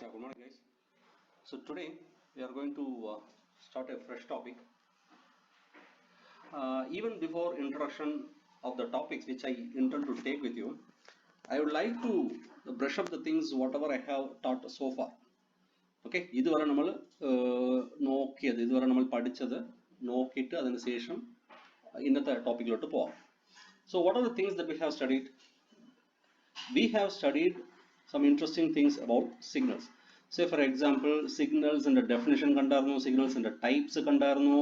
Yeah, good morning, guys. So today we are going to start a fresh topic. Even before introduction of the topics which I intend to take with you, I would like to brush up the things whatever I have taught so far. Okay, ഇതുവരെ നമ്മൾ നോക്കിയത് ഇതുവരെ നമ്മൾ പഠിച്ചത് നോക്കിയിട്ട് അതിന് ശേഷം ഇന്നത്തെ ടോപ്പിക്കിലോട്ട് പോവാം. So what are the things that we have studied? We have studied some interesting things about signals. Say for example, signals and the definition kandarnu, signals and the types kandarnu,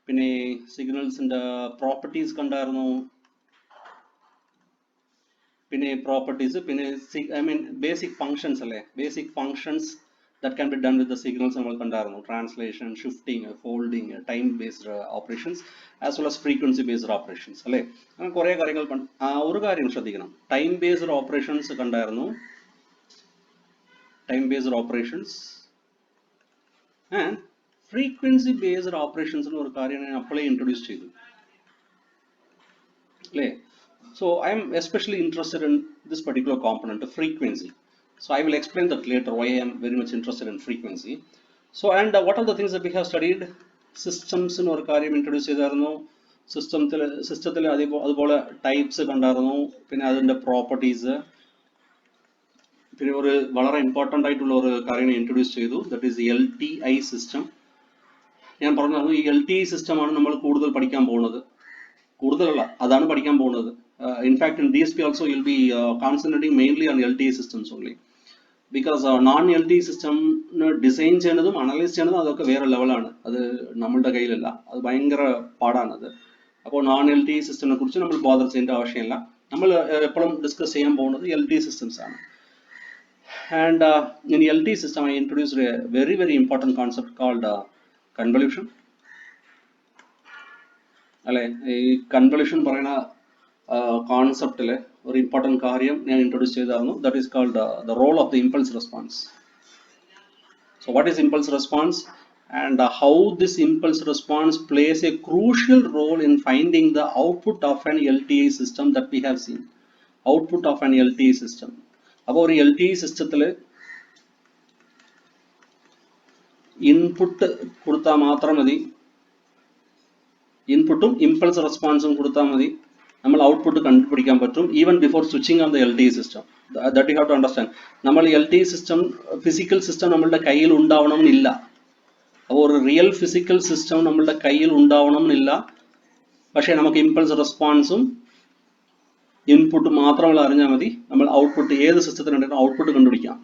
പിന്നെ signals and the properties kandarnu, പിന്നെ properties, പിന്നെ I mean basic functions alle, basic functions that can be done with the signals നമ്മൾ കണ്ടായിരുന്നു. Translation, shifting, folding, time based operations as well as frequency based operations അല്ലേ. അങ്ങനെ കുറേ കാര്യങ്ങൾ ഒരു കാര്യം ശ്രദ്ധിക്കണം, time based operations കണ്ടായിരുന്നു, time based operations and frequency based operations എന്ന് ഒരു കാര്യം ഞാൻ അപ്പോഴേ ഇൻട്രൊഡ്യൂസ് ചെയ്തു അല്ലേ. So I am especially interested in this particular component, the frequency. So I will explain that later why I am very much interested in frequency. So and what are the things that we have studied? Systems in ഒരു കാര്യം introduce ചെയ്തായിരുന്നു, സിസ്റ്റത്തിൽ അതുപോലെ types കണ്ടായിരുന്നു, പിന്നെ അതിൻ്റെ properties, പിന്നെ ഒരു വളരെ ഇമ്പോർട്ടൻ്റ് ആയിട്ടുള്ള ഒരു കാര്യം ഇൻട്രൊഡ്യൂസ് ചെയ്തു, ദറ്റ് ഈസ് LTI സിസ്റ്റം. ഞാൻ പറഞ്ഞു ഈ LTI സിസ്റ്റമാണ് നമ്മൾ കൂടുതൽ പഠിക്കാൻ പോകുന്നത്, കൂടുതലല്ല അതാണ് പഠിക്കാൻ പോകുന്നത്. In fact, in DSP also you'll be concentrating mainly on LTI systems only, because non-LTI system design ചെയ്യുന്നതും അനലൈസ് ചെയ്യുന്നതും അതൊക്കെ വേറെ ലെവലാണ്, അത് നമ്മളുടെ കയ്യിലല്ല, അത് ഭയങ്കര പാടാണത്. അപ്പോൾ non-LTI സിസ്റ്റത്തിനെ കുറിച്ച് നമ്മൾ ബോധർ ചെയ്യേണ്ട ആവശ്യമില്ല, നമ്മൾ എപ്പോഴും ഡിസ്കസ് ചെയ്യാൻ പോകുന്നത് LTI systems ആണ്. And in LTI system I introduced a very important concept called convolution അല്ലെ. ഈ കൺവല്യൂഷൻ പറയുന്ന കോൺസെപ്റ്റിലെ ഒരു ഇമ്പോർട്ടൻറ്റ് കാര്യം ഞാൻ ഇൻട്രൊഡ്യൂസ് ചെയ്തായിരുന്നു, that is called the role of the impulse response. So what is impulse response and how this impulse response plays a crucial role in finding the output of an LTI system that we have seen. Output of an LTI system. അപ്പോൾ ഒരു LTI സിസ്റ്റത്തിൽ input കൊടുത്താൽ മാത്രം മതി, ഇൻപുട്ടും impulse റെസ്പോൺസും കൊടുത്താൽ മതി, നമ്മൾ ഔട്ട്പുട്ട് കണ്ടുപിടിക്കാൻ പറ്റും, even before switching on the LTI system. That you have to understand. നമ്മൾ LTI സിസ്റ്റം, ഫിസിക്കൽ സിസ്റ്റം നമ്മളുടെ കയ്യിൽ ഉണ്ടാവണമെന്നില്ല. അപ്പോൾ ഒരു റിയൽ ഫിസിക്കൽ സിസ്റ്റം നമ്മളുടെ കയ്യിൽ ഉണ്ടാവണമെന്നില്ല, പക്ഷേ നമുക്ക് ഇമ്പൾസ് റെസ്പോൺസും ഇൻപുട്ട് മാത്രമുള്ള അറിഞ്ഞാൽ മതി, നമ്മൾ ഔട്ട്പുട്ട് ഏത് സിസ്റ്റത്തിനുണ്ടെങ്കിലും ഔട്ട്പുട്ട് കണ്ടുപിടിക്കാം.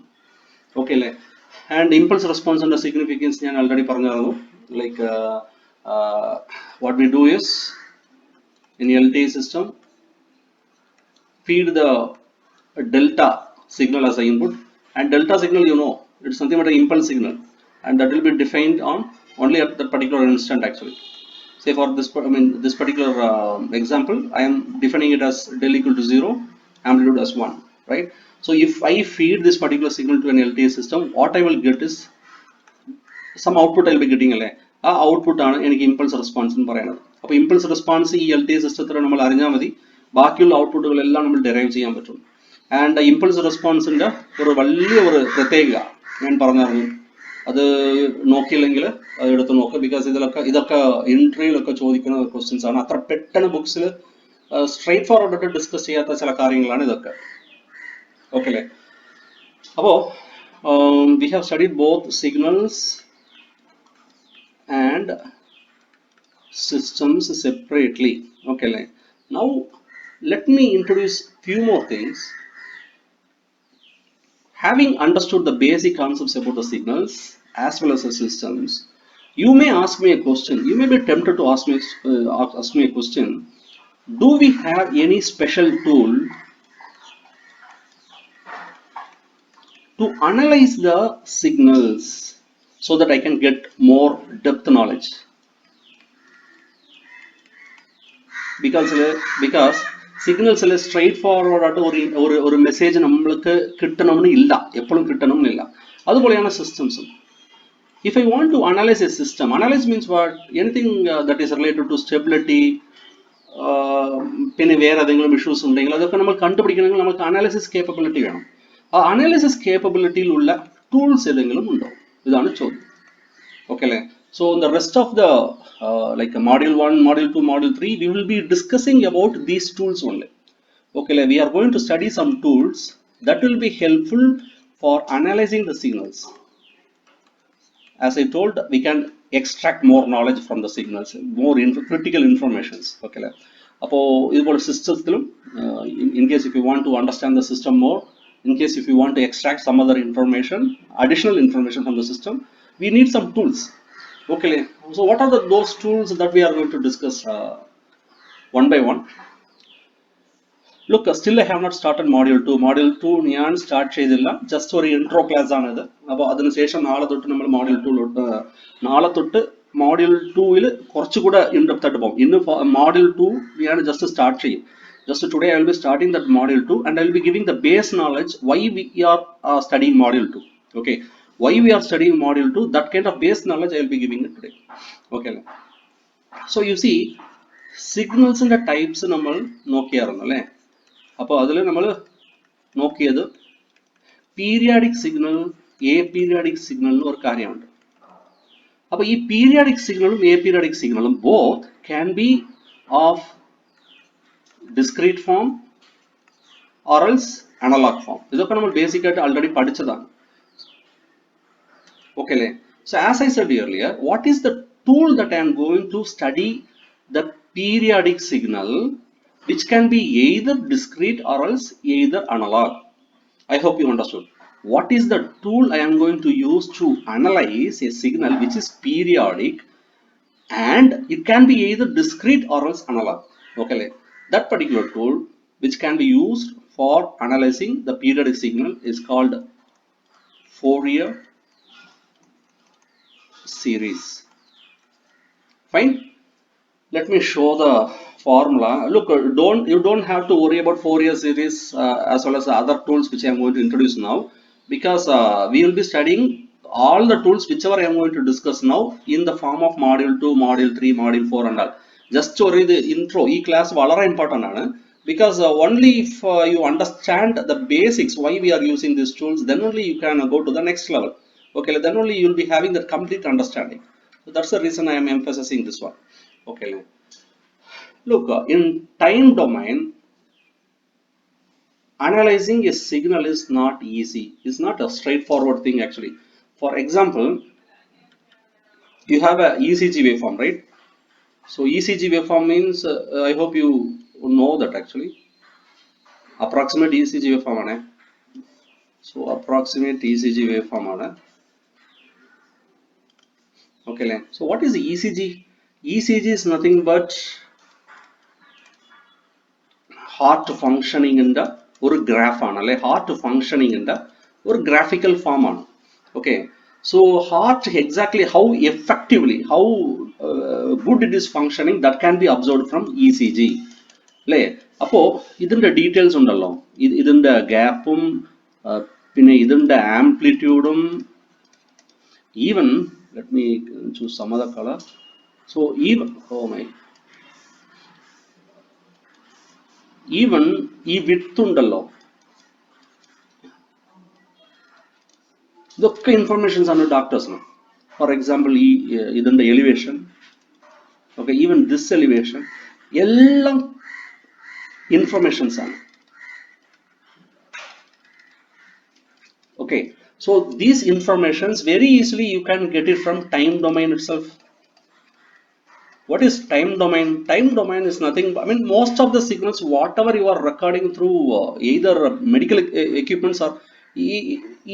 ഓക്കെ അല്ലേ. ആൻഡ് ഇമ്പൾസ് റെസ്പോൺസിൻ്റെ സിഗ്നിഫിക്കൻസ് ഞാൻ ഓൾറെഡി പറഞ്ഞിരുന്നു. Like what we do is, in LTI system, feed the delta signal as the input, and delta signal, you know, it's something but an impulse signal, and that will be defined on only at that particular instant actually. Say for this, this particular example, I am defining it as del equal to 0, amplitude as 1, right? So if I feed this particular signal to an LTI system, what I will get is some output I will be getting അല്ലേ. ആ ഔട്ട്പുട്ടാണ് എനിക്ക് impulse response എന്ന് പറയുന്നത്. അപ്പോൾ impulse response ഈ LTI സിസ്റ്റത്തിൽ നമ്മൾ അറിഞ്ഞാൽ മതി, ബാക്കിയുള്ള ഔട്ട്പുട്ടുകളെല്ലാം നമ്മൾ ഡെറൈവ് ചെയ്യാൻ പറ്റും. ആൻഡ് ഇമ്പൾസ് റെസ്പോൺസിൻ്റെ ഒരു വലിയ ഒരു പ്രത്യേകത ഞാൻ പറഞ്ഞിരുന്നു, അത് നോക്കിയില്ലെങ്കിൽ അത് എടുത്ത് നോക്കുക, ബിക്കോസ് ഇതൊക്കെ ഇൻട്രവിയിലൊക്കെ ചോദിക്കുന്ന ക്വസ്റ്റ്യൻസ് ആണ്. അത്ര പെട്ടെന്ന് ബുക്സിൽ സ്ട്രൈറ്റ് ഫോർവേഡ് ഡിസ്കസ് ചെയ്യാത്ത ചില കാര്യങ്ങളാണ് ഇതൊക്കെ. ഓക്കെ അല്ലേ. അപ്പോൾ we have studied both signals and systems separately. Okay, now let me introduce few more things. Having understood the basic concepts about the signals as well as the systems, you may ask me a question, you may be tempted to ask me a question: do we have any special tool to analyze the signals so that I can get more depth knowledge? Because സിഗ്നൽസിൽ straightforward ആയിട്ട് ഒരു message നമ്മൾക്ക് കിട്ടണമെന്ന് ഇല്ല, എപ്പോഴും കിട്ടണമെന്നില്ല. അതുപോലെയാണ് സിസ്റ്റംസും. If I want to analyse a system, analyse means what, anything that is related to stability, പിന്നെ വേറെ ഏതെങ്കിലും ഇഷ്യൂസ് ഉണ്ടെങ്കിൽ അതൊക്കെ നമ്മൾ കണ്ടുപിടിക്കണമെങ്കിൽ നമുക്ക് അനാലിസിസ് കേപ്പബിലിറ്റി വേണം. ആ അനാലിസിസ് കേപ്പബിലിറ്റിയിലുള്ള ടൂൾസ് ഏതെങ്കിലും ഉണ്ടോ? ഇതാണ് ചോദ്യം. Okay, so in the rest of the like module 1, module 2, module 3, we will be discussing about these tools only. Okay, we are going to study some tools that will be helpful for analyzing the signals. As I told, we can extract more knowledge from the signals, more critical informations. Okay, appo idupola systemthilum in case if you want to understand the system more, in case if you want to extract some other information, additional information from the system, we need some tools. Okay, so what are those tools that we are going to discuss one by one? Look, still I have not started module 2. Module 2 ഞാൻ start ചെയ്തില്ല, just ഒരു intro class ആണിത്. അപ്പോൾ അതിനുശേഷം നാളെ തൊട്ട് നമ്മൾ module 2 നാളെ തൊട്ട് മോഡ്യൂൾ 2-ൽ കുറച്ചുകൂടെ ഇൻഡെപ്ത് ആയിട്ട് പോകും. ഇന്ന് മോഡ്യൂൾ 2 ഞാൻ ജസ്റ്റ് സ്റ്റാർട്ട് ചെയ്യും. Just today I will be starting that module 2 and I will be giving the base knowledge why we are studying module 2. Okay, why we are studying module 2, that kind of base knowledge I will be giving it today. Okay, so you see signals in the types നമ്മൾ നോക്കിയായിരുന്നു അല്ലേ? അപ്പോൾ അതിൽ നമ്മൾ നോക്കിയത് പീരിയാഡിക് signal, A പീരിയാഡിക് signal എന്ന് ഒരു കാര്യമുണ്ട്. അപ്പോൾ ഈ പീരിയാഡിക് സിഗ്നലും എ പീരിയാഡിക് സിഗ്നലും both can be of discrete form or else analog form. ഇതൊക്കെ നമ്മൾ ബേസിക് ആയിട്ട് ആൾറെഡി പഠിച്ചതാണ്. Okay, so as I said earlier, what is the tool that I am going to study the periodic signal, which can be either discrete or else either analog? I hope you understood. What is the tool I am going to use to analyze a signal which is periodic and it can be either discrete or else analog? Okay, that particular tool which can be used for analyzing the periodic signal is called Fourier series. Fine. Let me show the formula. Look, you don't have to worry about Fourier series as well as the other tools which I am going to introduce now, because we will be studying all the tools whichever I am going to discuss now in the form of module 2, module 3, module 4 and all. Just to read the intro, e class വളരെ important ആണ്, because only if you understand the basics why we are using these tools, then only you can go to the next level. Okay, then only you will be having that complete understanding. So that's the reason I am emphasizing this one. Okay, look, in time domain, analyzing a signal is not easy. It's not a straightforward thing actually. For example, you have a ECG waveform, right? So ECG waveform means I hope you know that actually. Approximate ECG waveform ആണ്. So approximate ECG waveform ആണ്. Okay, so what is ECG? ECG is nothing but heart functioning in the ഒരു graph ആണ് അല്ലെ, heart functioning in the ഒരു graphical form ആണ്. Okay, so heart exactly how effectively, how good it is functioning, that can be observed from ECG അല്ലേ. അപ്പോൾ ഇതിൻ്റെ details ഉണ്ടല്ലോ, ഇതിൻ്റെ ഗ്യാപ്പും പിന്നെ ഇതിൻ്റെ ആംപ്ലിറ്റ്യൂഡും, even let me choose some other color. So even ഈ width ഉണ്ടല്ലോ, ഇതൊക്കെ ഇൻഫർമേഷൻസ് ആണ് ഡോക്ടേഴ്സിന്. ഫോർ എക്സാമ്പിൾ ഈ ഇതിൻ്റെ elevation, okay, even this elevation, എല്ലാം ഇൻഫർമേഷൻസ് ആണ്. Okay, so these informations very easily you can get it from time domain itself. What is time domain? Time domain is nothing, I mean most of the signals whatever you are recording through either medical equipments or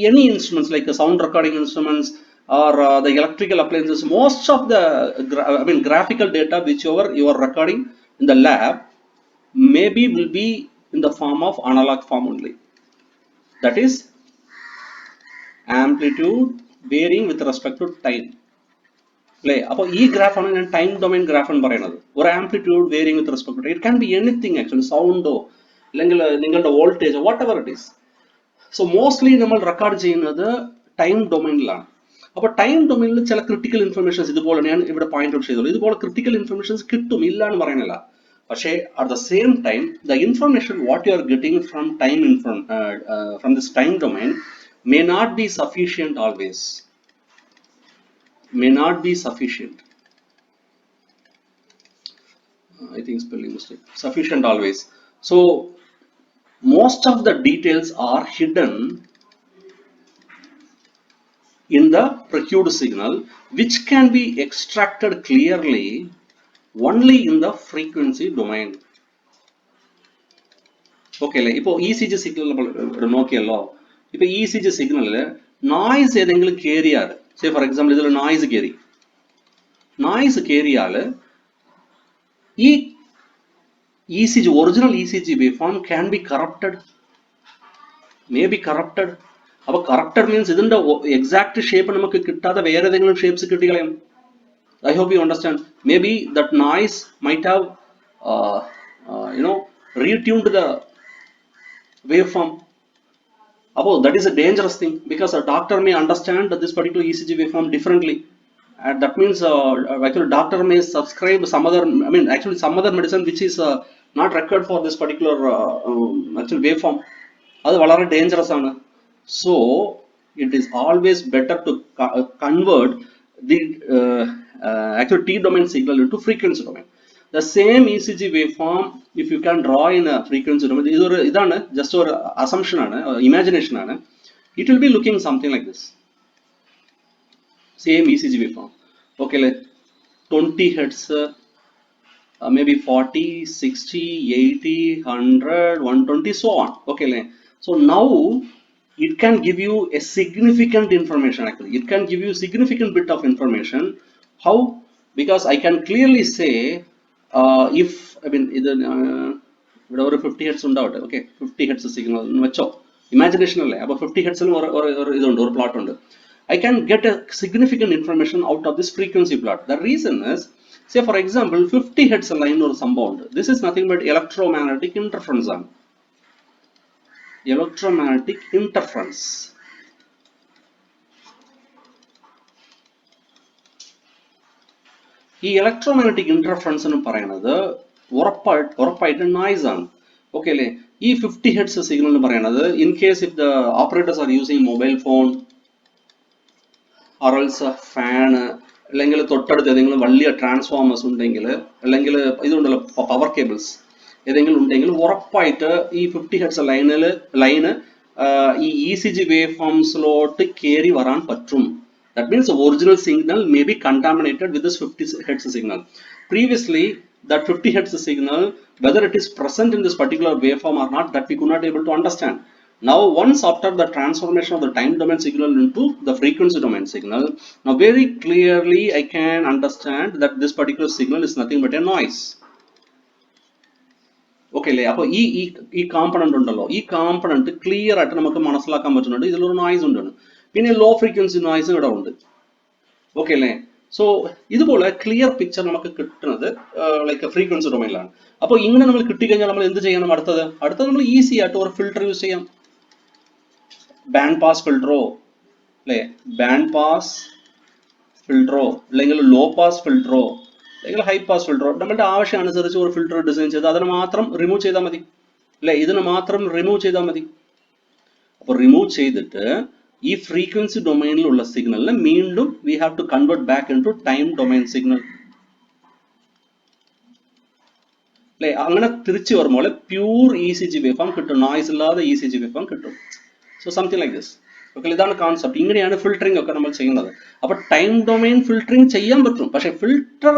any instruments like sound recording instruments or the electrical appliances, most of the graphical data whichever you are recording in the lab maybe will be in the form of analog form only. That is amplitude varying with respect to time. അല്ലേ, അപ്പോൾ ഈ ഗ്രാഫാണ് ഞാൻ time domain graph എന്ന് പറയുന്നത്. ഒരു amplitude varying with respect to it can be anything actually, സൗണ്ടോ അല്ലെങ്കിൽ നിങ്ങളുടെ വോൾട്ടേജോ whatever it is. So mostly നമ്മൾ റെക്കോർഡ് ചെയ്യുന്നത് ടൈം ഡൊമൈനിലാണ്. അപ്പോൾ ടൈം ഡൊമൈനിൽ ചില ക്രിട്ടിക്കൽ ഇൻഫർമേഷൻസ് ഇതുപോലെ ഞാൻ ഇവിടെ പോയിന്റ് ഔട്ട് ചെയ്തോളൂ, ഇതുപോലെ ക്രിട്ടിക്കൽ ഇൻഫർമേഷൻസ് കിട്ടും, ഇല്ല എന്ന് പറയുന്നില്ല. പക്ഷേ at the same time the information what you are getting from time from this time domain may not be sufficient always. May not be sufficient. I think spelling mistake. Sufficient always. So most of the details are hidden in the precued signal, which can be extracted clearly only in the frequency domain. Okay, like ഇപ്പോൾ ECG signal നമ്മൾ നോക്കിയല്ലോ. ഇപ്പോൾ ECG signal noise ഏതെങ്കിലും കേറിയാൽ, say for example ഇതിൽ noise കേറി, ഈ ECG original ECG waveform can be corrupted, may be corrupted. അപ്പോൾ corrupted means ഇതിന്റെ exact shape നമുക്ക് കിട്ടാതെ വേറെ ഏതെങ്കിലും shapes കിട്ടിക്കളയും. I hope you understand. Maybe that noise might have uh, retuned the waveform. That is a dangerous thing, because a doctor may understand this particular ECG waveform differently. And that means actually doctor may subscribe some other, some other medicine which is not required for this particular actual waveform. That's very dangerous. So it is always better to convert the actual T domain signal into frequency domain. The same ECG waveform, if you can draw in a frequency domain, this is just an assumption, imagination, it will be looking something like this. Same ECG waveform. Okay, like 20 hertz, maybe 40, 60, 80, 100, 120, so on. Okay, like, so now it can give you a significant information. Actually, it can give you significant bit of information. How? Because I can clearly say, if either whatever 50 hertz undavate, okay, 50 hertz signal vecho, imagination alle about 50 hertz or idundu or plot undu, I can get a significant information out of this frequency plot. The reason is, say for example 50 hertz line or some bound, this is nothing but electromagnetic interference zone. Electromagnetic interference. ഈ electromagnetic interference എന്ന് പറയുന്നത് ഉറപ്പായിട്ട് noise ആണ്. Okay അല്ലേ? ഈ 50 hertz signal എന്ന് പറയുന്നത്, in case if the operators are using mobile phone or else fan, അല്ലെങ്കിൽ തൊട്ടടുത്ത് ഏതെങ്കിലും വലിയ ട്രാൻസ്ഫോമേഴ്സ് ഉണ്ടെങ്കിൽ, അല്ലെങ്കിൽ ഇതുണ്ടല്ലോ പവർ കേബിൾസ് ഏതെങ്കിലും ഉണ്ടെങ്കിൽ, ഉറപ്പായിട്ട് ഈ 50 ഹെർട്സ് ലൈന് ഈ ECG വേവ് ഫോംസിലോട്ട് കയറി വരാൻ പറ്റും. That means the original signal may be contaminated with this 50 hertz signal. Previously, that 50 hertz signal, whether it is present in this particular waveform or not, that we could not able to understand. Now, once after the transformation of the time domain signal into the frequency domain signal, now very clearly I can understand that this particular signal is nothing but a noise. Okay, അപ്പോൾ ഈ component ഉണ്ടല്ലോ, ഈ component clear ആയിട്ട് നമുക്ക് മനസ്സിലാക്കാൻ പറ്റുന്നുണ്ട് ഇതിലൊരു noise ഉണ്ടെന്ന്. പിന്നെ ലോ ഫ്രീക്വൻസി നോയ്സും ഇവിടെ ഉണ്ട്. ഓക്കെ അല്ലേ? സോ ഇതുപോലെ ക്ലിയർ പിക്ചർ നമുക്ക് കിട്ടുന്നത് ലൈക്ക് ഫ്രീക്വൻസി ഡൊമൈനിലാണ്. അപ്പോൾ ഇങ്ങനെ നമ്മൾ കിട്ടിക്കഴിഞ്ഞാൽ നമ്മൾ എന്ത് ചെയ്യണം? അടുത്തത് നമ്മൾ ഈസി ആയിട്ട് ഒരു ഫിൽട്ടർ യൂസ് ചെയ്യാം. ബാൻഡ് പാസ് ഫിൽട്ടറോ, അല്ലേ, ബാൻഡ് പാസ് ഫിൽട്ടറോ, അല്ലെങ്കിൽ ലോ പാസ് ഫിൽട്ടറോ, അല്ലെങ്കിൽ ഹൈ പാസ് ഫിൽട്ടറോ, നമ്മളുടെ ആവശ്യമനുസരിച്ച് ഒരു ഫിൽട്ടർ ഡിസൈൻ ചെയ്ത് അതിനെ മാത്രം റിമൂവ് ചെയ്താൽ മതി, അല്ലേ? ഇതിനെ മാത്രം റിമൂവ് ചെയ്താൽ മതി. അപ്പോൾ റിമൂവ് ചെയ്തിട്ട് ഈ ഫ്രീക്വൻസി ഡൊമൈനിലുള്ള സിഗ്നലിനെ വീണ്ടും we have to convert back into time domain signal, അല്ലേ? അങ്ങനെ തിരിച്ചു വരുമ്പോൾ പ്യൂർ ECG വേവ്ഫോം കിട്ടും, നോയ്സ് ഇല്ലാതെ ECG വേവ്ഫോം കിട്ടും. So something like this. Okay, ഇതാണ് കോൺസെപ്റ്റ്. ഇങ്ങനെയാണ് ഫിൽറ്ററിംഗ് ഒക്കെ നമ്മൾ ചെയ്യുന്നത്. അപ്പോൾ ടൈം ഡൊമൈൻ ഫിൽറ്ററിംഗ് ചെയ്യാൻ പറ്റും, പക്ഷേ filter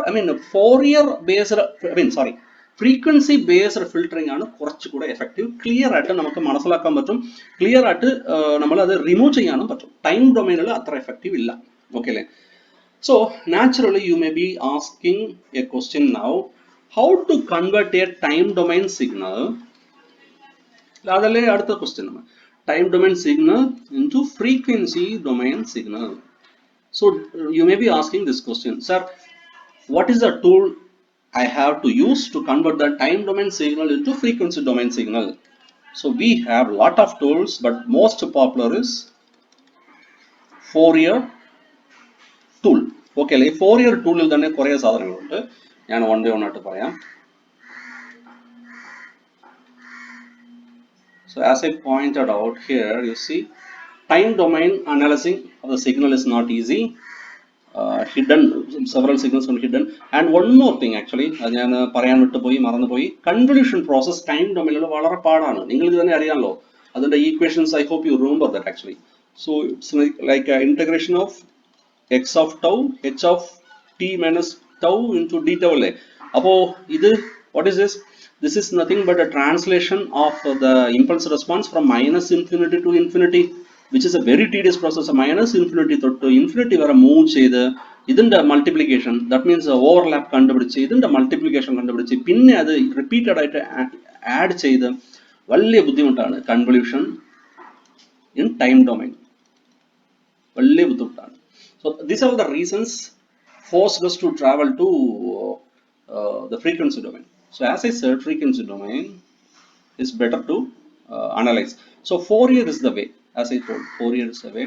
Fourier based frequency based filtering ആണ് കുറച്ചുകൂടെ എഫക്റ്റീവ്. ക്ലിയർ ആയിട്ട് നമുക്ക് മനസ്സിലാക്കാൻ പറ്റും, ക്ലിയർ ആയിട്ട് നമ്മൾ അത് റിമൂവ് ചെയ്യാനും പറ്റും. ടൈം ഡൊമൈനിൽ അത്ര എഫക്റ്റീവ് ഇല്ല. ഓക്കെ അല്ലേ? So naturally you may be asking A question now, how to convert a time domain signal, അതല്ലേ അടുത്ത question, time domain signal into frequency domain signal. So you may be asking this question, sir, what is the tool I have to use to convert the time domain signal into frequency domain signal? So we have lot of tools, but most popular is Fourier tool. Okay, like Fourier tool il thanne kore sadhanagaluണ്ട്. ഞാൻ one by one ആയിട്ട് പറയാം. So as I pointed out here, you see time domain analyzing of the signal is not easy. Hidden, several signals are hidden. And one more thing actually, ഞാൻ പറയാൻ വിട്ടുപോയി മറന്നുപോയി, convolution process time ഡൊമൈനിൽ വളരെ പാടാണ്. നിങ്ങൾ ഇത് തന്നെ അറിയാമല്ലോ. അതിന്റെ equations I hope you remember that actually. So it's like integration of x of tau h of t minus tau into d tau അല്ലേ. അപ്പോൾ ഇത് what is this? This is nothing but a translation of the impulse response from minus infinity to infinity, which is a very tedious process. Minus infinity to infinity വരെ move ചെയ്ത് ഇതിന്റെ multiplication, that means overlap കണ്ടുപിടിച്ച് ഇതിന്റെ multiplication കണ്ടുപിടിച്ച് പിന്നെ അത് repeated ആയിട്ട് add ചെയ്ത് വലിയ ബുദ്ധിമുട്ടാണ് കൺവല്യൂഷൻ ഇൻ ടൈം ഡൊമൈൻ. വലിയ ബുദ്ധിമുട്ടാണ്. So these are the reasons forced us to travel to the frequency domain. So as I said, frequency domain is better to analyze. So Fourier is the way. As I told, Fourier is the way.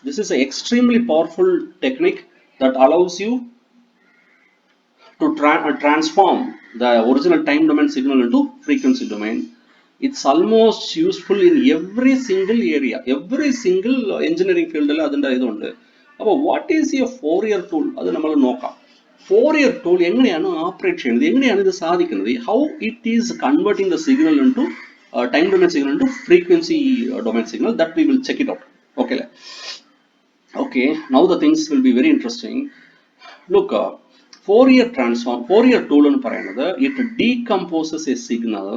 This is an extremely powerful technique that allows you to transform the original time domain signal into frequency domain. It's almost useful in every single area, every single engineering field. അപ്പോൾ what is A Fourier tool? അത് നമ്മൾ നോക്കാം. Fourier tool എങ്ങനെയാണ് operate ചെയ്യുന്നത്, എങ്ങനെയാണ് ഇത് സാധിക്കുന്നത്, how it is converting the signal into time domain signal into frequency domain signal, that we will check it out. Okay അല്ലേ? Okay, now the things will be very interesting. Look, Fourier tool എന്ന് പറയുന്നത് it decomposes a signal,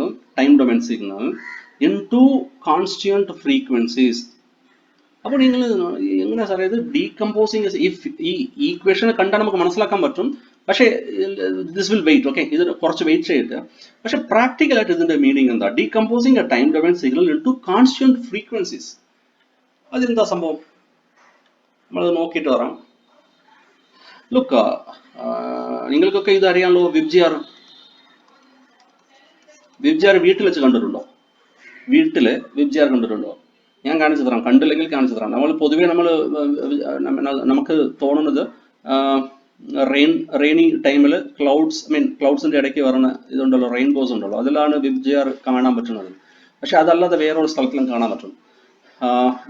time domain signal, into constant frequencies. അപ്പോൾ നിങ്ങൾ എങ്ങനെ സാറേ ഇത് decomposing? ഈ ഈക്വേഷനെ കണ്ടാൽ നമുക്ക് മനസ്സിലാക്കാൻ പറ്റും, പക്ഷേ ദിസ് വിൽ വെയിറ്റ്. ഓക്കെ, ഇത് കുറച്ച് വെയിറ്റ് ചെയ്തിട്ട്. പക്ഷെ പ്രാക്ടിക്കലായിട്ട് ഇതിന്റെ മീനിങ് എന്താ? Decomposing a time domain signal into constant frequencies. അതെന്താ സംഭവം? നമ്മളത് നോക്കിയിട്ട് വരാം. ലുക്ക്, നിങ്ങൾക്കൊക്കെ ഇത് അറിയാമല്ലോ. വിബ്ജിആർ വീട്ടിൽ വെച്ച് കണ്ടിട്ടുണ്ടോ? വീട്ടില് വിബ്ജിആർ കണ്ടിട്ടുണ്ടോ? ഞാൻ കാണിച്ചു തരാം, കണ്ടില്ലെങ്കിൽ കാണിച്ചു തരാം. നമ്മൾ പൊതുവേ നമുക്ക് തോന്നുന്നത് റെയിനി ടൈമിൽ ക്ലൗഡ്സിന്റെ ഇടയ്ക്ക് വരുന്ന ഇതുണ്ടല്ലോ, റെയിൻബോസ് ഉണ്ടല്ലോ, അതിലാണ് വിബ്ജിആർ കാണാൻ പറ്റുന്നത്. പക്ഷെ അതല്ലാതെ വേറൊരു സ്ഥലത്തിലും കാണാൻ പറ്റും.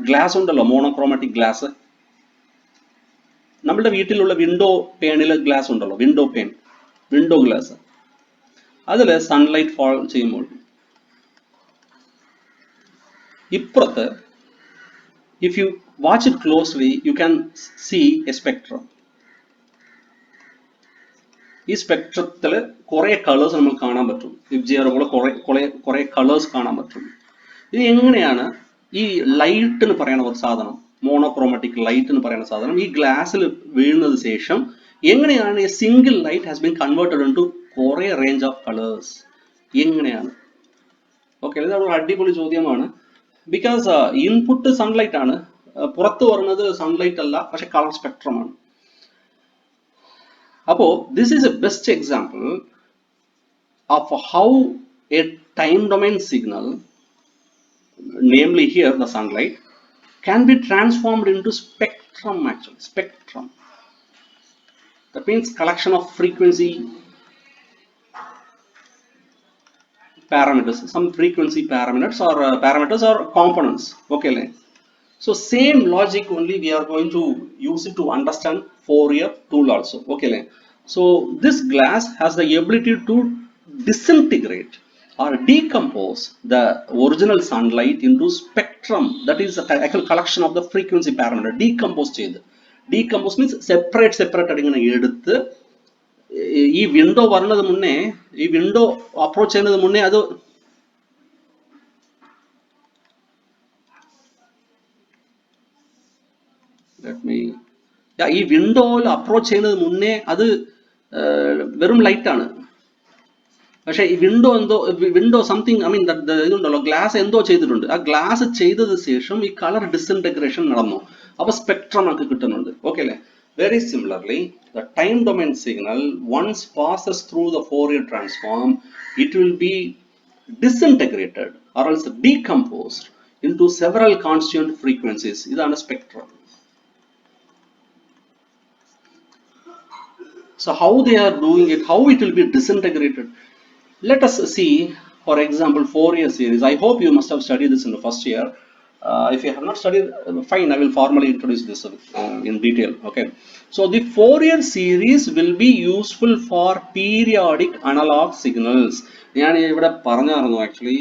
ഗ്ലാസ് ഉണ്ടല്ലോ, മോണോക്രോമാറ്റിക് ഗ്ലാസ്. നമ്മുടെ വീട്ടിലുള്ള വിൻഡോ പേണിൽ ഗ്ലാസ് ഉണ്ടല്ലോ, വിൻഡോ ഗ്ലാസ്. അതിൽ സൺലൈറ്റ് ഫാൾ ചെയ്യുമ്പോൾ ഇപ്പുറത്ത്, if you watch it closely, you can see a spectrum. ഈ സ്പെക്ട്രത്തിൽ കുറെ കളേഴ്സ് നമുക്ക് കാണാൻ പറ്റും. വിബ്ജിആർ പോലെ കുറെ കളേഴ്സ് കാണാൻ പറ്റും. ഇത് എങ്ങനെയാണ് ഈ ലൈറ്റ് എന്ന് പറയുന്ന ഒരു സാധനം, മോണോക്രോമാറ്റിക് ലൈറ്റ് എന്ന് പറയുന്ന സാധനം ഈ ഗ്ലാസ്സിൽ വീഴുന്നത് ശേഷം എങ്ങനെയാണ് ഈ single light has been converted into കുറെ റേഞ്ച് ഓഫ് കളേഴ്സ്? എങ്ങനെയാണ്? ഓക്കെ, ഇതൊരു അടിപൊളി ചോദ്യമാണ്. ബിക്കോസ് ഇൻപുട്ട് സൺലൈറ്റ് ആണ്, പുറത്ത് വരുന്നത് സൺലൈറ്റ് അല്ല, പക്ഷെ കളർ സ്പെക്ട്രം ആണ്. അപ്പോ this is A best example of how A time domain signal, namely here the sunlight, can be transformed into spectrum. Actually, spectrum, that means collection of frequency parameters, some frequency parameters or components. Okay, so same logic only we are going to use it to understand Fourier tool also. Okay, so this glass has the ability to disintegrate or decompose the original sunlight into spectrum, that is a actual collection of the frequency parameter. Decompose means separate ഇങ്ങനെ എടുത്ത് ഈ window വരുന്നത് മുന്നേ, ഈ window approach ചെയ്യുന്നത് മുന്നേ അത് ഈ വിൻഡോയിൽ അപ്രോച്ച് ചെയ്യുന്നത് മുന്നേ അത് വെറും ലൈറ്റ് ആണ്. പക്ഷെ ഈ വിൻഡോ സംതിങ്, ഇതുണ്ടല്ലോ, ഗ്ലാസ് എന്തോ ചെയ്തിട്ടുണ്ട്. ആ ഗ്ലാസ് ചെയ്തത് ശേഷം ഈ കളർ ഡിസിൻറ്റഗ്രേഷൻ നടന്നു. അപ്പൊ സ്പെക്ട്രം നമുക്ക് കിട്ടുന്നുണ്ട്. ഓക്കെ അല്ലേ? Very similarly, the time domain signal once passes through the Fourier transform, it will be disintegrated or else decomposed into several constant frequencies. Idana spectrum. So how they are doing it, how it will be disintegrated? Let us see, for example, Fourier series. I hope you must have studied this in the first year. If you have not studied, fine, I will formally introduce this in detail. Okay, so the Fourier series will be useful for periodic analog signals. ഞാൻ ഇവിടെ പറഞ്ഞായിരുന്നു actually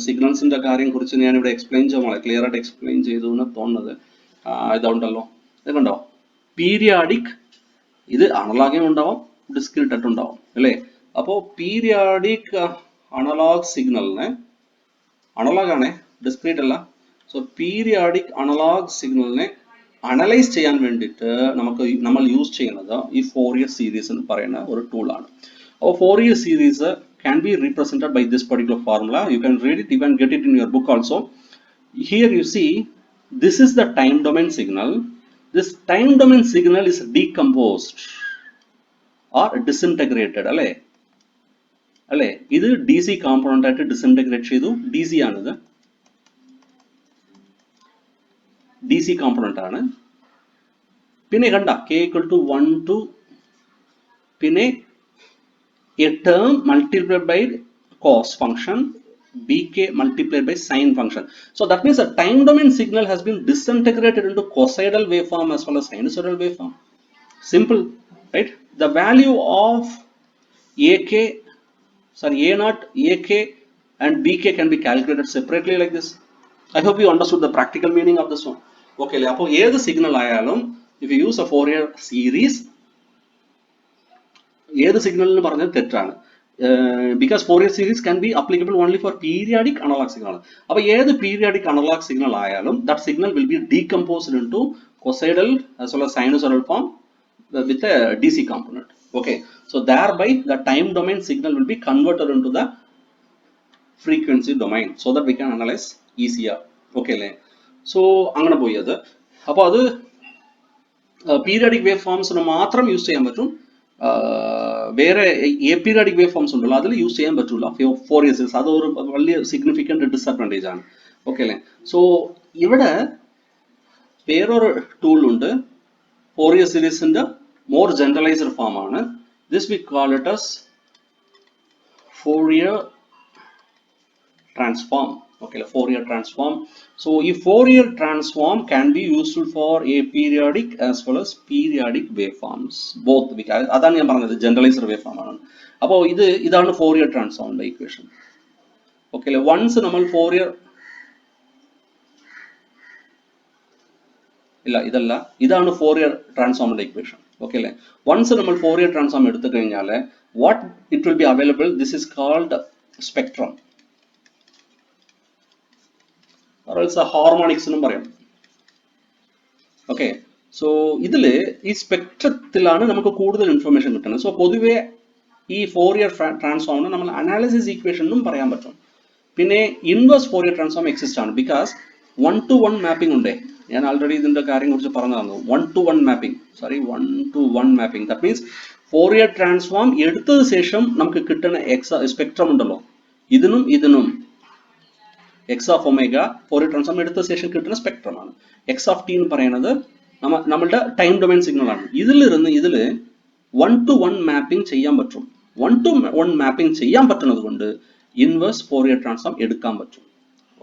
സിഗ്നൽസിന്റെ കാര്യം കുറിച്ച് ഞാൻ ഇവിടെ explain ചെയ്യാൻ clear ആയിട്ട് explain ചെയ്തു എന്ന് തോന്നുന്നത്. ഇതുണ്ടല്ലോ, ഇത് കണ്ടോ, പീരിയാഡിക്, ഇത് അനലോഗും ഉണ്ടാവും ഡിസ്ക്രീറ്റ് ആയിട്ട് ഉണ്ടാവും അല്ലേ. അപ്പോൾ പീരിയാഡിക് അനലോഗ് സിഗ്നലിനെ, അനലോഗ് ആണേ, ഡിസ്ക്രീറ്റ് അല്ല. സോ പീരിയാഡിക് അനലോഗ് സിഗ്നലിനെ അനലൈസ് ചെയ്യാൻ വേണ്ടിയിട്ട് നമ്മൾ യൂസ് ചെയ്യുന്നത് ഈ ഫോറിയർ സീരീസ് എന്ന് പറയുന്ന ഒരു ടൂളാണ്. അപ്പോൾ Fourier series can be represented by this particular formula. You can read it, you can get it in your book also. Here you see, this is the time domain signal. This time domain signal is decomposed or disintegrated. അല്ലേ, ഇത് DC component ആയിട്ട് disintegrate ചെയ്തു. DC ആണിത്, DC component ആണ്. പിന്നെ കണ്ട k equal to 1 to പിന്നെ a term multiplied by cos function, bk multiplied by sine function. So that means a time domain signal has been disintegrated into cosidal waveform as well as sinusoidal waveform. Simple, right? The value of ak, sorry, a naught, ak and bk can be calculated separately like this. I hope you understood the practical meaning of this one. Okay, appo ഏത് signal ആയാലും if you use a Fourier series, ഏത് സിഗ്നലിന് പറഞ്ഞത് തെറ്റാണ്. Because Fourier series can be applicable only for periodic analogue signal. അപ്പോൾ ഏത് periodic analogue signal ആയാലും that signal will be decomposed into cosoidal as well as sinusoidal form with a DC component. Okay, so thereby the time domain signal will be converted into the frequency domain so that we can analyze easier. Okay അല്ലേ. So അങ്ങനെ പോയി അത്. അപ്പോൾ അത് പീരിയാഡിക് wave ഫോംസിന് മാത്രം use ചെയ്യാൻ പറ്റും. വേറെ എപീരിയാഡിക് വേവ് ഫോംസ് ഉണ്ടല്ലോ അതിൽ യൂസ് ചെയ്യാൻ പറ്റില്ല Fourier സീരീസ്. അതൊരു വലിയ സിഗ്നിഫിക്കൻറ്റ് ഡിസഡ്വാൻറ്റേജ് ആണ്. ഓക്കെ അല്ലേ. സോ ഇവിടെ വേറൊരു ടൂൾ ഉണ്ട്, Fourier സീരീസിന്റെ മോർ ജനറലൈസ്ഡ് ഫോം ആണ്. This we call it as Fourier transform. Okay, Fourier transform. So a Fourier transform can be useful for aperiodic as well as periodic waveforms, both. Because അതാണ് ഞാൻ പറഞ്ഞത്, generalised wave form ആണ്. അപ്പോൾ ഇതാണ് Fourier transformന്റെ equation. Okay അല്ലേ. Once നമ്മൾ Fourier, ഇല്ല ഇതല്ല, ഇതാണ് Fourier transformന്റെ ഇക്വേഷൻ. ഓക്കെ അല്ലേ. വൺസ് നമ്മൾ Fourier transform എടുത്തു കഴിഞ്ഞാൽ what it will be available, this is called spectrum. Harmonics എന്നും പറയാം. ഓക്കെ, സോ ഇതില് ഈ സ്പെക്ട്രത്തിലാണ് നമുക്ക് കൂടുതൽ ഇൻഫർമേഷൻ കിട്ടുന്നത്. സോ പൊതുവെ ഈ Fourier ട്രാൻസ്ഫോമിന് നമ്മൾ അനാലിസിസ് ഈക്വേഷൻ എന്നും പറയാൻ പറ്റും. പിന്നെ ഇൻവേഴ്സ് Fourier ട്രാൻസ്ഫോം എക്സിസ്റ്റ് ആണ്. ബിക്കോസ് 1-to-1 മാപ്പിംഗ് ഉണ്ട്. ഞാൻ ആൾറെഡി ഇതിന്റെ കാര്യം കുറിച്ച് പറഞ്ഞു തന്നു. 1-to-1 mapping, sorry 1-to-1 mapping. That means Fourier transform എടുത്തത് ശേഷം നമുക്ക് കിട്ടുന്ന സ്പെക്ട്രം ഉണ്ടല്ലോ, ഇതിനും x of omega Fourier transform എടുത്ത ശേഷം കിട്ടുന്ന സ്പെക്ട്രം ആണ്. x of t എന്ന് പറയുന്നത് നമ്മളുടെ ടൈം ഡൊമൈൻ സിഗ്നൽ ആണ്. ഇതിൽ 1-to-1 മാപ്പിംഗ് ചെയ്യാൻ പറ്റും. 1-to-1 മാപ്പിംഗ് ചെയ്യാൻ പറ്റുന്നത് കൊണ്ട് ഇൻവേഴ്സ് Fourier ട്രാൻസ്ഫോം എടുക്കാൻ പറ്റും.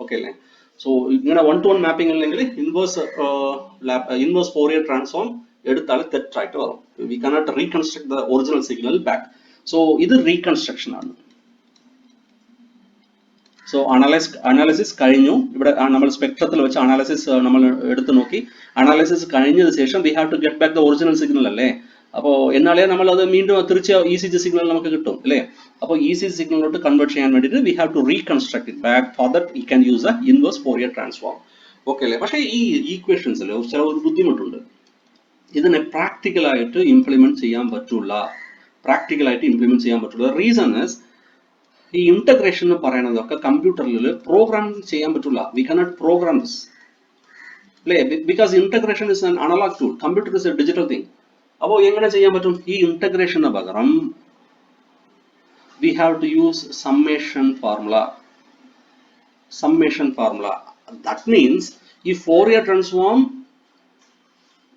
ഓക്കെ അല്ലേ. സോ ഇങ്ങനെ 1-to-1 മാപ്പിംഗ് അല്ലെങ്കിൽ ഇൻവേഴ്സ് Fourier ട്രാൻസ്ഫോം എടുത്താൽ തെറ്റായിട്ട് വരും. We cannot reconstruct the original signal back. So ഇത് റീകൺസ്ട്രക്ഷൻ ആണ്. സോ അനാലിസിസ് കഴിഞ്ഞു. ഇവിടെ നമ്മൾ സ്പെക്ട്രത്തിൽ വെച്ച് അനാലിസിസ് നമ്മൾ എടുത്തു നോക്കി. അനാലിസിസ് കഴിഞ്ഞതിന് ശേഷം we have to get back the original signal അല്ലേ. അപ്പോൾ എന്നാലേ നമ്മൾ അത് വീണ്ടും തിരിച്ച് ECG സിഗ്നൽ നമുക്ക് കിട്ടും അല്ലേ. അപ്പോൾ ECG സിഗ്നലിലോട്ട് കൺവേർട്ട് ചെയ്യാൻ വേണ്ടിയിട്ട് we have to reconstruct it back. For that we can use the inverse Fourier transform. Okay അല്ലേ. പക്ഷേ ഈ ഈക്വേഷൻസിൽ ചില ഒരു ബുദ്ധിമുട്ടുണ്ട്. ഇതിനെ പ്രാക്ടിക്കലായിട്ട് ഇംപ്ലിമെന്റ് ചെയ്യാൻ പറ്റില്ല. റീസൺ ഇസ് ഈ ഇന്റഗ്രേഷൻ എന്ന് പറയുന്നതൊക്കെ കമ്പ്യൂട്ടറിൽ പ്രോഗ്രാം ചെയ്യാൻ പറ്റില്ല. വി കനോട്ട് പ്രോഗ്രാം ദിസ് അല്ലേ. Because integration is an analog tool, computer is a digital thing. അപ്പോൾ എങ്ങനെ ചെയ്യാൻ പറ്റും? ഈ ഇന്റഗ്രേഷന് പകരം we have to use summation formula. That means ഈ Fourier transform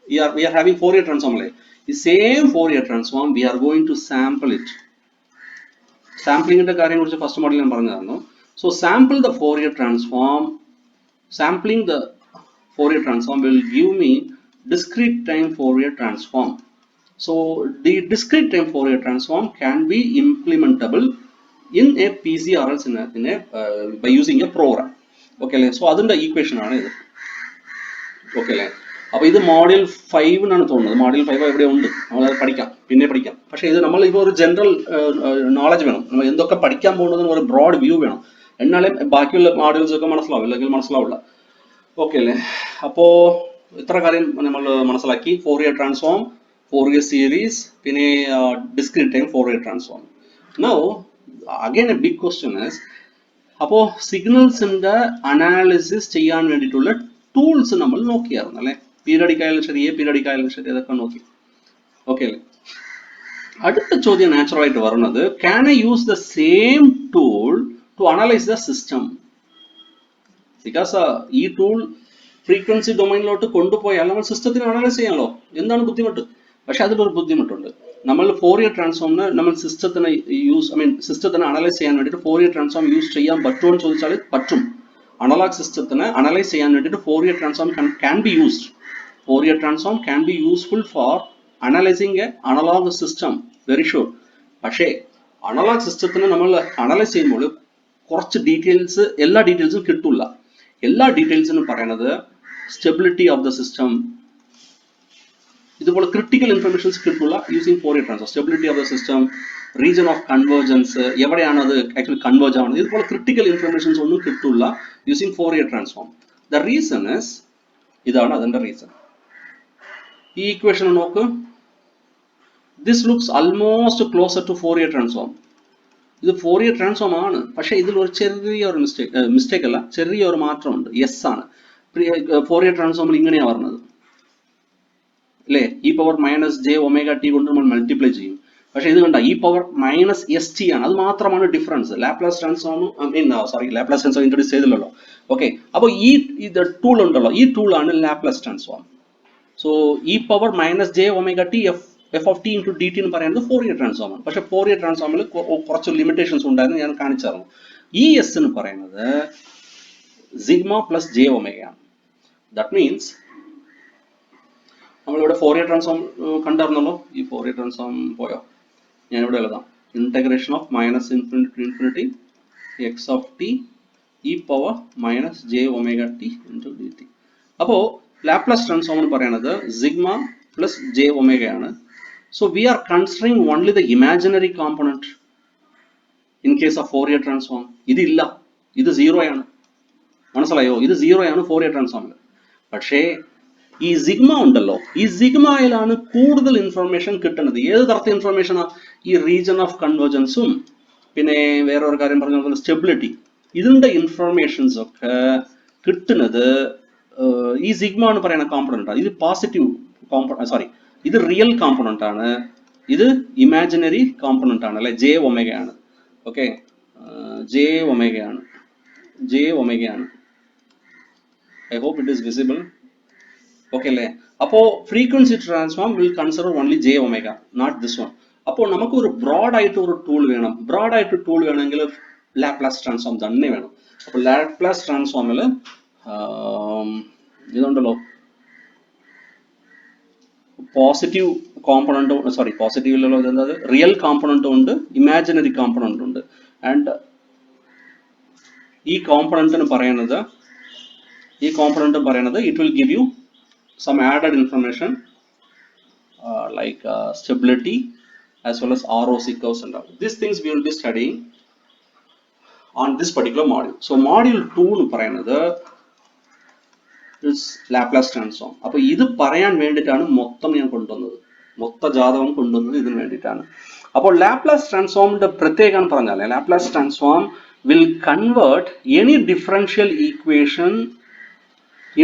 we are having Fourier transform like the same Fourier transform we are going to sample it. Sampling ന്റെ കാര്യം കുറിച്ച് ഫസ്റ്റ് മോഡലിൽ ഞാൻ പറഞ്ഞു തന്നു. So sample the Fourier transform sampling the Fourier transform will give me discrete time Fourier transform. So the discrete time Fourier transform can be implementable in a PC or else by using a program. Okay, so അതിന്റെ equation ആണ് ഇത്. Okay അല്ലേ? അപ്പോൾ ഇത് module 5 എന്നാണ് തോന്നുന്നത്. Module 5 എവിടെ ഉണ്ട്, നമ്മൾ പഠിക്കാം, പിന്നെ പഠിക്കാം. പക്ഷേ ഇത് നമ്മൾ ഇപ്പോൾ ഒരു ജനറൽ നോളജ് വേണം, നമ്മൾ എന്തൊക്കെ പഠിക്കാൻ പോകുന്നതെന്ന് ഒരു ബ്രോഡ് വ്യൂ വേണം, എന്നാലേ ബാക്കിയുള്ള മോഡ്യൂൾസ് ഒക്കെ മനസ്സിലാവും, അല്ലെങ്കിൽ മനസ്സിലാവില്ല. ഓക്കെ അല്ലേ? അപ്പോൾ ഇത്ര കാര്യം നമ്മൾ മനസ്സിലാക്കി. ഫോറിയർ ട്രാൻസ്ഫോം, ഫോറിയർ സീരീസ്, പിന്നെ discrete time Fourier transform. Now again a big question is, അപ്പോൾ സിഗ്നൽസിന്റെ അനാലിസിസ് ചെയ്യാൻ വേണ്ടിയിട്ടുള്ള ടൂൾസ് നമ്മൾ നോക്കിയായിരുന്നു അല്ലേ? പീരിയോഡിക് ആയാലും ശരി, പീരിയോഡിക് ആയാലും ശരി, അതൊക്കെ നോക്കി. ഓക്കെ അല്ലേ? അടുത്ത ചോദ്യം നാച്ചുറൽ ആയിട്ട് വരുന്നത്, can I use the same tool to analyse the system? Because ഈ ടൂൾ ഫ്രീക്വൻസി ഡൊമൈനിലോട്ട് കൊണ്ടുപോയാൽ നമ്മൾ സിസ്റ്റത്തിനെ അനലൈസ് ചെയ്യാമല്ലോ. എന്താണ് ബുദ്ധിമുട്ട്? പക്ഷെ അതിലൊരു ബുദ്ധിമുട്ടുണ്ട്. നമ്മൾ ഫോറിയർ ട്രാൻസ്ഫോമിന് നമ്മൾ സിസ്റ്റത്തിനെ സിസ്റ്റത്തിനെ അനലൈസ് ചെയ്യാൻ വേണ്ടിയിട്ട് ഫോറിയർ ട്രാൻസ്ഫോം യൂസ് ചെയ്യാൻ പറ്റുമോ എന്ന് ചോദിച്ചാൽ പറ്റും. അനലോഗ് സിസ്റ്റത്തിനെ അനലൈസ് ചെയ്യാൻ വേണ്ടിയിട്ട് Fourier transform can be used. Fourier transform can be useful for analysing a analog system, very sure. പക്ഷേ അനലോഗ് സിസ്റ്റത്തിനെ നമ്മൾ അനലൈസ് ചെയ്യുമ്പോൾ കുറച്ച് ഡീറ്റെയിൽസ്, എല്ലാ ഡീറ്റെയിൽസും കിട്ടില്ല. എല്ലാ ഡീറ്റെയിൽസിനും പറയുന്നത് സ്റ്റെബിലിറ്റി ഓഫ് ദ സിസ്റ്റം, ഇതുപോലെ ക്രിട്ടിക്കൽ ഇൻഫർമേഷൻസ് കിട്ടില്ല using Fourier transform. Stability of the system, region of convergence, എവിടെയാണ് അത് ആക്ച്വലി കൺവേർജ് ആവുന്നത്, ഇതുപോലെ ക്രിട്ടിക്കൽ ഇൻഫർമേഷൻസ് ഒന്നും കിട്ടില്ല using Fourier transform. The reason is, ഇതാണ് അതിന്റെ റീസൺ. ഈ ഇക്വേഷൻ നോക്ക്, this looks almost closer to Fourier transform. ഇത് ഫോറിയർ ട്രാൻസ്ഫോം ആണ്, പക്ഷേ ഇതിൽ ഒരു ചെറിയൊരു മിസ്റ്റേക്ക് അല്ല, ചെറിയൊരു മാറ്റമുണ്ട്. യെസ് ആണ്. ഫോറിയർ ട്രാൻസ്ഫോമിൽ ഇങ്ങനെയാണ് പറഞ്ഞത് അല്ലേ? E power minus J omega T കൊണ്ട് നമ്മൾ മൾട്ടിപ്ലൈ ചെയ്യും. പക്ഷേ ഇത് കണ്ട, E power minus S T ആണ്. അത് മാത്രമാണ് difference. Laplace transform Laplace transform introduce ചെയ്തില്ലല്ലോ. ഓക്കെ, അപ്പോൾ ഇത് ടൂൾ ഉണ്ടല്ലോ, ഈ ടൂൾ ആണ് Laplace transform. So E power minus J omega T F of T into D T എന്ന് പറയുന്നത് ഫോറിയർ ട്രാൻസ്ഫോം ആണ്. പക്ഷേ ഫോറിയർ ട്രാൻസ്ഫോമിൽ കുറച്ച് ലിമിറ്റേഷൻസ് ഉണ്ടായിരുന്നു, ഞാൻ കാണിച്ചായിരുന്നു. ഈ എസ് എന്ന് പറയുന്നത് സിഗ്മ പ്ലസ് ജെ ഒമേഗ ആണ്. ദാറ്റ് മീൻസ് നമ്മളിവിടെ ഫോറിയർ ട്രാൻസ്ഫോം കണ്ടായിരുന്നല്ലോ. ഈ ഫോറിയർ ട്രാൻസ്ഫോം പോയോ? ഞാനിവിടെ എഴുതാം. Integration of minus infinity to infinity x of t e power minus J omega t into D t. അപ്പോൾ ലാപ്ലാസ് ട്രാൻസ്ഫോം എന്ന് പറയുന്നത് സിഗ്മ പ്ലസ് ജെ ഒമേഗ ആണ്. So we are considering only the imaginary component in case of Fourier transform. ഇത് ഇല്ല, ഇത് zero ആണ്. മനസ്സിലായോ? ഇത് സീറോ ആണ് ഫോറിയർ ട്രാൻസ്ഫോമിൽ. പക്ഷേ ഈ സിഗ്മ ഉണ്ടല്ലോ, ഈ സിഗ്മയിലാണ് കൂടുതൽ ഇൻഫർമേഷൻ കിട്ടുന്നത്. ഏത് തരത്തിൽ ഇൻഫർമേഷനാ? ഈ റീജൻ ഓഫ് കൺവേർജൻസും, പിന്നെ വേറൊരു കാര്യം പറഞ്ഞ സ്റ്റെബിലിറ്റി, ഇതിന്റെ ഇൻഫർമേഷൻസ് ഒക്കെ കിട്ടുന്നത് ഈ സിഗ്മ എന്ന് പറയുന്ന കോമ്പണന്റ് ആണ്. ഇത് പോസിറ്റീവ് കോമ്പണന്റ്, ഇത് റിയൽ കോമ്പണന്റ് ആണ്, ഇത് ഇമാജിനറി കോമ്പണന്റ് ആണ് അല്ലെ? ജെ ഒമേഗ ആണ്. ഓക്കെ, ജെ ഒമേഗ ആണ്, ജെ ഒമേഗ ആണ്. I hope it is visible. Okay അല്ലേ? അപ്പോൾ frequency transform will consider only j omega, not this one. അപ്പോൾ നമുക്ക് ഒരു ബ്രോഡായിട്ട് ഒരു ടൂൾ വേണം. ബ്രോഡായിട്ട് ടൂൾ വേണമെങ്കിൽ ലാപ്ലാസ് ട്രാൻസ്ഫോം തന്നെ വേണം. അപ്പോൾ ലാപ്ലാസ് ട്രാൻസ്ഫോമിൽ ഇതുണ്ടല്ലോ, പോസിറ്റീവ് കോമ്പണന്റ്, പോസിറ്റീവിലുള്ള എന്താ, റിയൽ കോമ്പണന്റും ഉണ്ട്, ഇമാജിനറി കോമ്പണന്റ് ഉണ്ട്. ആൻഡ് ഈ കോമ്പണന്റിന് പറയുന്നത് it will give you some added information like stability as well as ROC curves and all. These things we will be studying on this particular module. So module 2 എന്ന് പറയുന്നത് is Laplace transform. അപ്പോൾ ഇത് പറയാൻ വേണ്ടിയിട്ടാണ് മൊത്തം ഞാൻ കൊണ്ടുവന്നത്, മൊത്ത ജാതകം കൊണ്ടുവന്നത് ഇതിന് വേണ്ടിയിട്ടാണ്. അപ്പോൾ ലാപ്ലാസ് ട്രാൻസ്ഫോമിന്റെ പ്രത്യേകം പറഞ്ഞാൽ, Laplace transform will convert any differential equation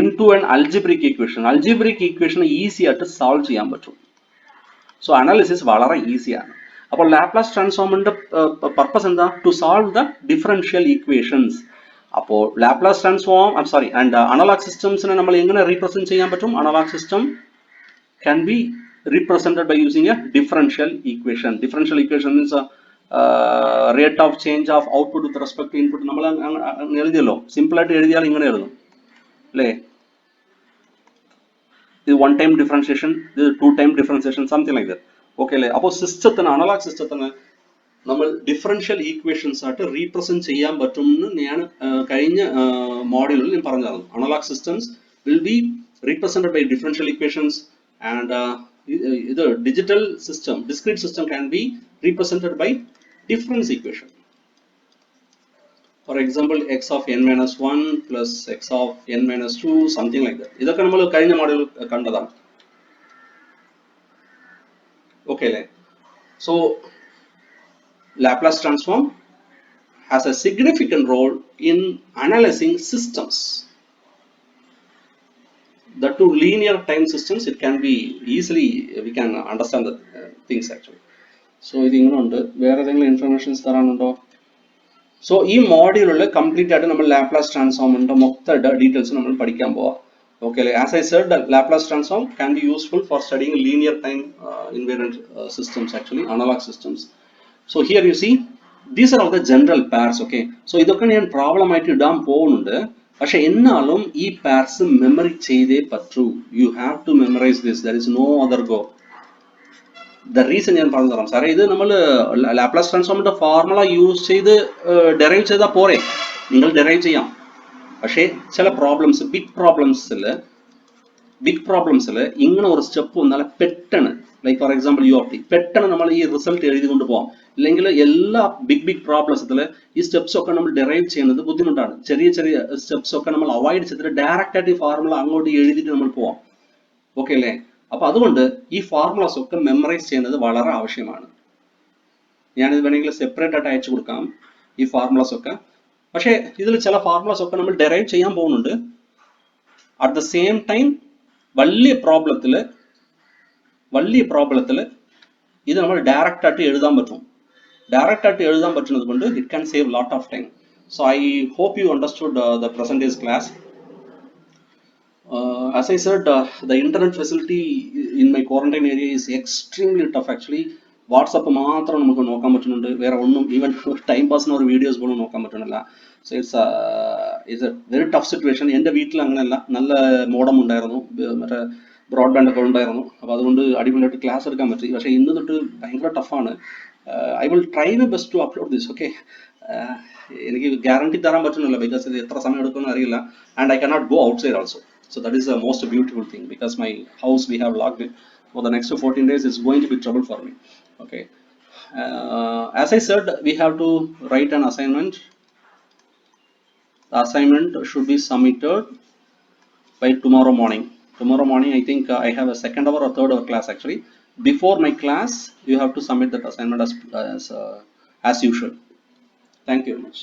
into an algebraic equation. Algebraic equation easy ആയിട്ട് സോൾവ് ചെയ്യാൻ പറ്റും. സോ അനാലിസിസ് വളരെ ഈസിയാണ്. അപ്പോൾ ലാപ്ലാസ് ട്രാൻസ്ഫോമിന്റെ പർപ്പസ് എന്താ? To solve the differential equations. അപ്പോൾ ലാപ്ലാസ് ട്രാൻസ്ഫോം ആൻഡ് അനലോഗ് സിസ്റ്റംസിനെ നമ്മൾ എങ്ങനെ റീപ്രസെന്റ് ചെയ്യാൻ പറ്റും? Analog system can be represented by using a differential equation. Differential equation means rate of change of output with respect to input. നമ്മൾ എഴുതിയല്ലോ, simple ആയിട്ട് എഴുതിയാൽ ഇങ്ങനെ എഴുതും. This one-time differentiation, this two-time differentiation, something like that. Okay, അപ്പോൾ സിസ്റ്റത്തിന് analogue സിസ്റ്റത്തിന് നമ്മൾ differential equations ആയിട്ട് റീപ്രസെന്റ് ചെയ്യാൻ പറ്റും എന്ന് ഞാൻ കഴിഞ്ഞ മോഡ്യൂളിൽ ഞാൻ പറഞ്ഞതാണ്. Analogue systems will be represented by differential equations and ഇത് digital system, discrete system can be represented by difference equation. For example, x of n minus 1 plus x of n minus 2, something like that. ഇതൊക്കെ നമ്മൾ കഴിഞ്ഞ module കണ്ടതാണ്. Okay, so Laplace transform has a significant role in analyzing systems. The two linear time systems, it can be easily, we can understand the things actually. So ഇത് ഇങ്ങനെയുണ്ട്. വേറെ ഏതെങ്കിലും informations തരാനുണ്ടോ? So ഈ മോഡ്യൂളിൽ കംപ്ലീറ്റ് ആയിട്ട് നമ്മൾ Laplace ട്രാൻസ്ഫോമിന്റെ മൊത്തം details നമ്മൾ പഠിക്കാൻ പോവാം. ഓക്കെ അല്ലേ? As I said, Laplace transform can be useful for studying linear time invariant systems, actually analog systems. So here you see, these are all the general pairs. Okay, so ഇതൊക്കെ ഞാൻ problem ആയിട്ട് ഇടാൻ പോകുന്നുണ്ട്. പക്ഷെ എന്നാലും ഈ pars memory ചെയ്തേ പറ്റൂ. You have to memorize this. There is no other go. The reason ഞാൻ പറഞ്ഞു തരാം സാറേ, ഇത് നമ്മൾ ലാപ്ലാസ് ട്രാൻസ്ഫോമിന്റെ ഫോർമുല യൂസ് ചെയ്ത് ഡെറൈവ് ചെയ്താൽ പോരെ, നിങ്ങൾ ഡെറൈവ് ചെയ്യാം. പക്ഷേ ചില പ്രോബ്ലംസ്, ബിഗ് പ്രോബ്ലംസിൽ ഇങ്ങനെ ഒരു സ്റ്റെപ്പ് വന്നാൽ പെട്ടെന്ന്, like for example u of t, പെട്ടെന്ന് നമ്മൾ ഈ റിസൾട്ട് എഴുതി കൊണ്ട് പോകാം. ഇല്ലെങ്കിൽ എല്ലാ ബിഗ് പ്രോബ്ലംസിൽ ഈ സ്റ്റെപ്സ് ഒക്കെ നമ്മൾ ഡെറൈവ് ചെയ്യുന്നത് ബുദ്ധിമുട്ടാണ്. ചെറിയ സ്റ്റെപ്സ് ഒക്കെ നമ്മൾ അവോയ്ഡ് ചെയ്തിട്ട് ഡയറക്റ്റ് ആയിട്ട് ഈ ഫോർമുല അങ്ങോട്ട് എഴുതിയിട്ട് നമ്മൾ പോവാം. ഓക്കെ അല്ലേ? അപ്പൊ അതുകൊണ്ട് ഈ ഫോർമുലാസ് ഒക്കെ മെമ്മറൈസ് ചെയ്യുന്നത് വളരെ ആവശ്യമാണ്. ഞാനിത് വേണമെങ്കിൽ സെപ്പറേറ്റ് ആയിട്ട് അയച്ചു കൊടുക്കാം ഈ ഫോർമുലാസ് ഒക്കെ. പക്ഷേ ഇതിൽ ചില ഫോർമുലാസ് ഒക്കെ നമ്മൾ ഡെറൈവ് ചെയ്യാൻ പോകുന്നുണ്ട്. അറ്റ് ദ സെയിം ടൈം വലിയ പ്രോബ്ലത്തില് ഇത് നമ്മൾ ഡയറക്റ്റ് ആയിട്ട് എഴുതാൻ പറ്റും. ഡയറക്റ്റ് ആയിട്ട് എഴുതാൻ പറ്റുന്നത് കൊണ്ട് it can save lot of time. So I hope you understood the percentage class. As I said, the internet facility in my quarantine area is extremely tough actually. WhatsApp മാത്രം നമുക്ക് നോക്കാൻ പറ്റുന്നുണ്ട്, വേറെ ഒന്നും ഈവൻ ടൈം പാസിന് ഒരു videos പോലും നോക്കാൻ പറ്റുന്നില്ല. So it's A very tough situation. എൻ്റെ വീട്ടിൽ അങ്ങനെയല്ല, നല്ല മോഡം ഉണ്ടായിരുന്നു, മറ്റേ ബ്രോഡ്ബാൻഡ് ഒക്കെ ഉണ്ടായിരുന്നു. അപ്പോൾ അതുകൊണ്ട് അടിപൊളിയായിട്ട് ക്ലാസ് എടുക്കാൻ പറ്റി. പക്ഷേ ഇന്ന് തൊട്ട് ഭയങ്കര ടഫാണ്. I will try my best to upload this. Okay, എനിക്ക് ഗ്യാരണ്ടി തരാൻ പറ്റുന്നില്ല, ബിക്കോസ് ഇത് എത്ര സമയം എടുക്കുമെന്ന് അറിയില്ല. And I cannot go outside also. So that is the most beautiful thing, because my house we have locked it for the next 14 days. It's going to be trouble for me. Okay, as I said, we have to write an assignment. The assignment should be submitted by tomorrow morning. Tomorrow morning, I think I have a second hour or third hour class actually. Before my class, you have to submit that assignment as usual. Thank you very much.